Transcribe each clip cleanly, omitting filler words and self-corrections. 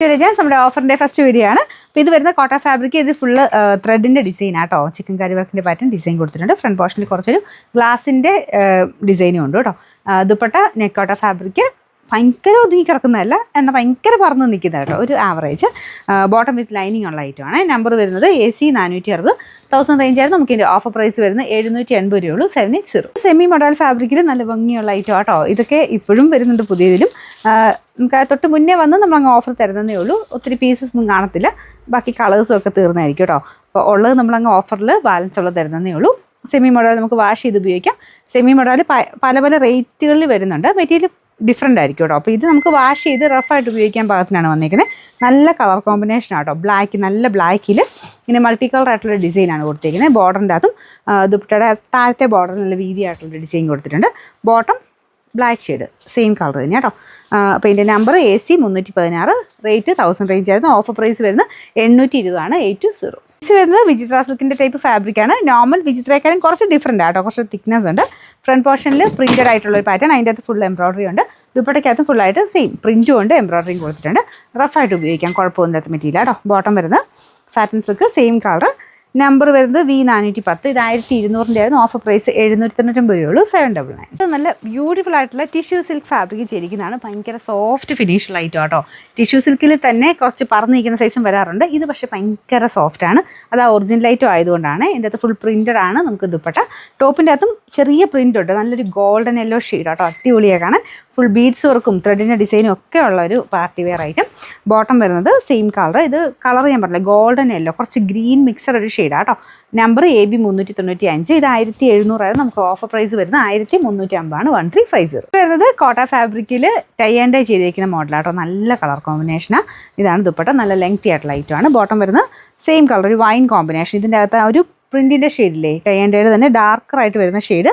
നമ്മുടെ ഓഫറിന്റെ first video ആണ്. അപ്പോൾ ഇത് വരുന്ന കോട്ട ഫാബ്രിക്, ഇത് ഫുള്ള് ത്രെഡിന്റെ ഡിസൈൻ ആട്ടോ. ചിക്കൻ കറി വർക്കിന്റെ പാറ്റേൺ ഡിസൈൻ കൊടുത്തിട്ടുണ്ട്. ഫ്രണ്ട് പോർഷനിൽ കുറച്ചൊരു ഗ്ലാസിന്റെ ഡിസൈനും ഉണ്ട് കേട്ടോ. ദുപ്പട്ട നെക്കോട്ട ഫാബ്രിക് ഭയങ്കര ഒതുങ്ങി കിടക്കുന്നതല്ല, എന്നാൽ ഭയങ്കര പറന്ന് നിൽക്കുന്ന കേട്ടോ. ഒരു ആവറേജ് ബോട്ടം വിത്ത് ലൈനിങ് ഉള്ള ഐറ്റമാണ്. നമ്പർ വരുന്നത് AC 460 1000 റേഞ്ചായിരുന്നു. നമുക്ക് ഇതിൻ്റെ ഓഫർ പ്രൈസ് വരുന്നത് 780 രൂപയുള്ളൂ. 780. സെമി മോഡൽ ഫാബ്രിക്കിൽ നല്ല ഭംഗിയുള്ള ഐറ്റം ആട്ടോ. ഇതൊക്കെ ഇപ്പോഴും വരുന്നുണ്ട് പുതിയതിലും. നമുക്ക് തൊട്ട് മുന്നേ വന്ന് നമ്മളങ്ങ് ഓഫർ തരുന്നതേ ഉള്ളൂ. ഒത്തിരി പീസസ് ഒന്നും കാണത്തില്ല, ബാക്കി കളേഴ്സും ഒക്കെ തീർന്നായിരിക്കും കേട്ടോ. അപ്പോൾ ഉള്ളത് നമ്മളങ്ങ് ഓഫറിൽ ബാലൻസ് ഉള്ളത് തരുന്നതേ ഉള്ളൂ. സെമി മോഡൽ നമുക്ക് വാഷ് ചെയ്ത് ഉപയോഗിക്കാം. സെമി മോഡൽ പല പല റേറ്റുകളിൽ വരുന്നുണ്ട്. മെറ്റീരിയൽ ഡിഫറെൻ്റ് ആയിരിക്കും കേട്ടോ. അപ്പോൾ ഇത് നമുക്ക് വാഷ് ചെയ്ത് റഫായിട്ട് ഉപയോഗിക്കാൻ പാകത്തിനാണ് വന്നിരിക്കുന്നത്. നല്ല കളർ കോമ്പിനേഷൻ ആട്ടോ. ബ്ലാക്ക്, നല്ല ബ്ലാക്കിൽ ഇങ്ങനെ മൾട്ടി കളർ ആയിട്ടുള്ള ഡിസൈനാണ് കൊടുത്തിരിക്കുന്നത്. ബോർഡറിൻ്റെ അകത്തും ദുപ്പട്ടയുടെ താഴത്തെ ബോർഡർ നല്ല വീതിയായിട്ടുള്ള ഡിസൈൻ കൊടുത്തിട്ടുണ്ട്. Bottom black shade same colour തന്നെ കേട്ടോ. അപ്പോൾ ഇതിൻ്റെ നമ്പർ AC 316, റേറ്റ് 1000 റേഞ്ച് ആയിരുന്നു. ഓഫർ പ്രൈസ് വരുന്നത് 820 ആണ്. 820. ഇത് വരുന്നത് വിചിത്ര സിൽക്കിൻ്റെ ടൈപ്പ് ഫാബ്രിക്കാണ്. നോർമൽ വിചിത്രയെക്കാളും കുറച്ച് ഡിഫറെൻ്റ് ആട്ടോ. കുറച്ച് തിക്നെസ് ഉണ്ട്. ഫ്രണ്ട് പോർഷനിൽ പ്രിൻറ്റഡ് ആയിട്ടുള്ള ഒരു പാറ്റേൺ, അതിൻ്റെ അകത്ത് ഫുൾ എംബ്രോയിഡറി ഉണ്ട്. ദുപ്പട്ടയ്ക്കകത്തും ഫുള്ളായിട്ട് സെയിം പ്രിൻറ്റും ഉണ്ട്, എംബ്രോയിഡറിയും കൊടുത്തിട്ടുണ്ട്. റഫായിട്ട് ഉപയോഗിക്കാം, കുഴപ്പമൊന്നും മെറ്റീരിയൽ കേട്ടോ. ബോട്ടം വരുന്നത് satin silk same colour. Number വരുന്നത് V 410. ഇത് 1200 ആയിരുന്നു. ഓഫർ പ്രൈസ് 799 രൂപയുള്ളൂ. 799. ഇത് നല്ല ബ്യൂട്ടിഫുൾ ആയിട്ടുള്ള ടിഷ്യൂ സിൽക്ക് ഫാബ്രിക് ചെയ്തിരിക്കുന്നതാണ്. ഭയങ്കര സോഫ്റ്റ് ഫിനിഷ് ലൈറ്റ് കേട്ടോ. ടിഷ്യൂ സിൽക്കിൽ തന്നെ കുറച്ച് പറന്ന് നിൽക്കുന്ന സൈസും വരാറുണ്ട്. ഇത് പക്ഷേ ഭയങ്കര സോഫ്റ്റ് ആണ്. അത് ഒറിജിനൽ ലൈറ്റും ആയതുകൊണ്ടാണ്. ഇതിൻ്റെ അകത്ത് ഫുൾ പ്രിൻറ്റഡ് ആണ്. നമുക്ക് ദുപ്പട്ട ടോപ്പിൻ്റെ അകത്തും ചെറിയ പ്രിൻ്റ് ഉണ്ട്. നല്ലൊരു ഗോൾഡൻ യെല്ലോ ഷെയ്ഡ് കേട്ടോ. അടിപൊളിയാണ് കാണാൻ. ഫുൾ ബീഡ്സ് വർക്കും ത്രെഡിൻ്റെ ഡിസൈനും ഒക്കെ ഉള്ള ഒരു പാർട്ടി വെയർ ഐറ്റം. ബോട്ടം വരുന്നത് സെയിം കളർ. ഇത് കളർ ഞാൻ പറഞ്ഞില്ല, ഗോൾഡൻ യെല്ലോ, കുറച്ച് ഗ്രീൻ മിക്സഡ് ഒരു ഷെയ്ഡാണ് കേട്ടോ. Number AB 395. ഇത് 1700 ആയിരുന്നു. നമുക്ക് ഓഫർ പ്രൈസ് വരുന്നത് 1350 ആണ്. 1350. വരുന്നത് കോട്ട ഫാബ്രിക്കിൽ ടൈ ആൻഡ് ഡൈ ചെയ്തിരിക്കുന്ന മോഡലാട്ടോ. നല്ല കളർ കോമ്പിനേഷനാണ്. ഇതാണ് ദുപ്പട്ട. നല്ല ലെങ്തി ആയിട്ടുള്ള ഐറ്റമാണ്. ബോട്ടം വരുന്നത് സെയിം കളർ, ഒരു വൈൻ കോമ്പിനേഷൻ. ഇതിൻ്റെ അകത്ത് ഒരു പ്രിൻറ്റിൻ്റെ ഷെയ്ഡില്ലേ, ടൈ ആൻഡ് ഡൈയുടെ തന്നെ ഡാർക്കറായിട്ട് വരുന്ന ഷെയ്ഡ്,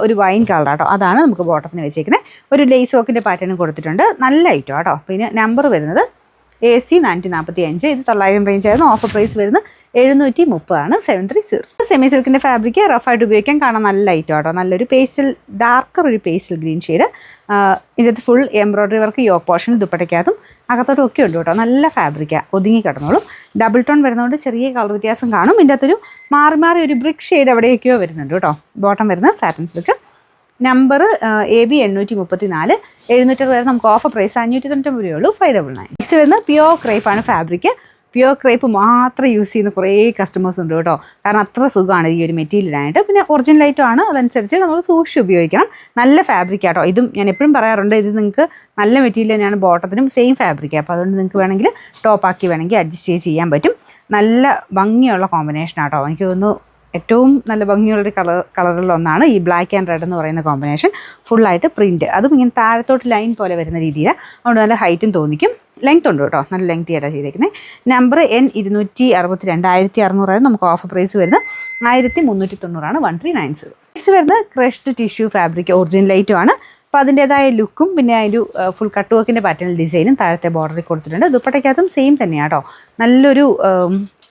ഒരു വൈൻ കളർ കേട്ടോ. അതാണ് നമുക്ക് ബോട്ടത്തിന് വെച്ചേക്കുന്നത്. ഒരു ലേസ് വർക്കിൻ്റെ പാറ്റേൺ കൊടുത്തിട്ടുണ്ട്. നല്ല ഐറ്റം കേട്ടോ. പിന്നെ നമ്പർ വരുന്നത് AC 445. ഇത് 900 റേഞ്ച് ആയിരുന്നു. ഓഫർ പ്രൈസ് വരുന്നത് 730 ആണ്. 730. സെമി സിൽക്കിൻ്റെ ഫാബ്രിക് റഫായിട്ട് ഉപയോഗിക്കാൻ കാണാൻ നല്ല ഐറ്റം കേട്ടോ. നല്ലൊരു പേസ്റ്റൽ, ഡാർക്കർ ഒരു പേസ്റ്റൽ ഗ്രീൻ ഷെയ്ഡ്. ഇതിനകത്ത് full embroidery work yoke portion ദുപ്പട്ടയ്ക്കകത്തും അകത്തോട്ടും ഒക്കെ ഉണ്ട് കേട്ടോ. നല്ല ഫാബ്രിക്കാണ്, ഒതുങ്ങി കിടന്നോളും. ഡബിൾ ടോൺ വരുന്നതുകൊണ്ട് ചെറിയ കളർ വ്യത്യാസം കാണും. ഇതിൻ്റെ അകത്തൊരു മാറി മാറി ഒരു ബ്രിക്ക് ഷെയ്ഡ് എവിടെയൊക്കെയോ വരുന്നുണ്ട് കേട്ടോ. ബോട്ടം വരുന്നത് സാറ്റിൻ സിൽക്ക്. Number AB 834. 700 വരെ നമുക്ക് ഓഫർ പ്രൈസ് 599 രൂപയുള്ളൂ. 599. നെക്സ്റ്റ് വരുന്നത് പ്യോർ ക്രേപ്പാണ് ഫാബ്രിക്. പ്യോർ ക്രേപ്പ് മാത്രം യൂസ് ചെയ്യുന്ന കുറേ കസ്റ്റമേഴ്സ് ഉണ്ട് കേട്ടോ. കാരണം അത്ര സുഖമാണ് ഈ ഒരു മെറ്റീരിയലായിട്ട്. പിന്നെ ഒറിജിനൽ ഐറ്റം ആണ്, അതനുസരിച്ച് നമ്മൾ സൂക്ഷിച്ച് ഉപയോഗിക്കണം. നല്ല ഫാബ്രിക് ആട്ടോ. ഇതും ഞാൻ എപ്പോഴും പറയാറുണ്ട്, ഇത് നിങ്ങൾക്ക് നല്ല മെറ്റീരിയൽ തന്നെയാണ്. ബോട്ടത്തിനും സെയിം ഫാബ്രിക്. അപ്പോൾ അതുകൊണ്ട് നിങ്ങൾക്ക് വേണമെങ്കിൽ ടോപ്പാക്കി വേണമെങ്കിൽ അഡ്ജസ്റ്റ് ചെയ്യാൻ പറ്റും. നല്ല ഭംഗിയുള്ള കോമ്പിനേഷൻ ആട്ടോ. എനിക്ക് തോന്നുന്നു ഏറ്റവും നല്ല ഭംഗിയുള്ളൊരു കളറിലൊന്നാണ് ഈ ബ്ലാക്ക് ആൻഡ് റെഡ് എന്ന് പറയുന്ന കോമ്പിനേഷൻ. ഫുള്ളായിട്ട് പ്രിൻറ്റ്, അതും ഇങ്ങനെ താഴത്തോട്ട് ലൈൻ പോലെ വരുന്ന രീതിയിലാണ്. അതുകൊണ്ട് നല്ല ഹൈറ്റും തോന്നിക്കും. ലെങ്ത് ഉണ്ട് കേട്ടോ, നല്ല ലെങ്ത് ആയിട്ടാണ് ചെയ്തേക്കുന്നത്. Number N 262. 1600 നമുക്ക് ഓഫർ പ്രൈസ് വരുന്നത് 1390 ആണ്. 1390. നെക്സ്റ്റ് വരുന്നത് ക്രഷ്ഡ് ടിഷ്യൂ ഫാബ്രിക്, ഒറിജിനൽ ലൈറ്റും ആണ്. അപ്പോൾ അതിൻ്റേതായ ലുക്കും പിന്നെ അതിൻ്റെ ഫുൾ കട്ട് വർക്കിൻ്റെ പാറ്റേൺ ഡിസൈനും താഴത്തെ ബോർഡറിൽ കൊടുത്തിട്ടുണ്ട്. ദുപ്പട്ടയ്ക്കകത്തും സെയിം തന്നെയാണ് കേട്ടോ. നല്ലൊരു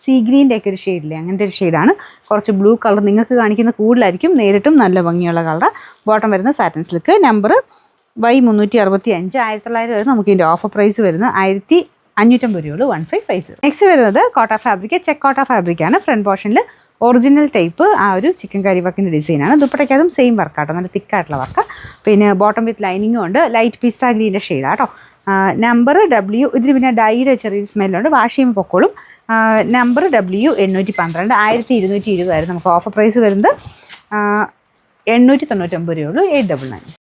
സീ ഗ്രീൻ്റെ ഒക്കെ ഒരു ഷെയ്ഡില്ലേ, അങ്ങനത്തെ ഒരു ഷെയ്ഡാണ്. കുറച്ച് ബ്ലൂ കളർ നിങ്ങൾക്ക് കാണിക്കുന്ന കൂടുതലായിരിക്കും, നേരിട്ടും നല്ല ഭംഗിയുള്ള കളർ. ബോട്ടം വരുന്നത് സാറ്റിൻ സിൽക്ക്. Number Y 365. 1900 വരെ നമുക്ക് ഇതിൻ്റെ ഓഫർ പ്രൈസ് വരുന്നത് 1550 രൂപയുള്ളൂ. 1550. നെക്സ്റ്റ് വരുന്നത് കോട്ട ഫാബ്രിക്, ചെക്ക് കോട്ട ഫാബ്രിക്കാണ്. ഫ്രണ്ട് പോർഷനിൽ ഒറിജിനൽ ടൈപ്പ് ആ ഒരു ചിക്കൻ കറി വർക്കിൻ്റെ ഡിസൈനാണ്. ദുപ്പട്ടയ്ക്കതും സെയിം വർക്കാട്ടോ, നല്ല തിക്കായിട്ടുള്ള വർക്ക്. പിന്നെ ബോട്ടം വിത്ത് ലൈനിങ്ങും ഉണ്ട്. ലൈറ്റ് പിസ്ത ഗ്രീൻ്റെ ഷെയ്ഡാട്ടോ. Number W. ഇതിന് പിന്നെ ഡൈയുടെ ചെറിയൊരു സ്മെല്ലുണ്ട്, വാഷ് ചെയ്യുമ്പോൾ പൊക്കോളും. Number W 812. 1220 ആയിരുന്നു നമുക്ക് ഓഫർ പ്രൈസ് വരുന്നത്. 899 രൂപയുള്ളൂ. 899.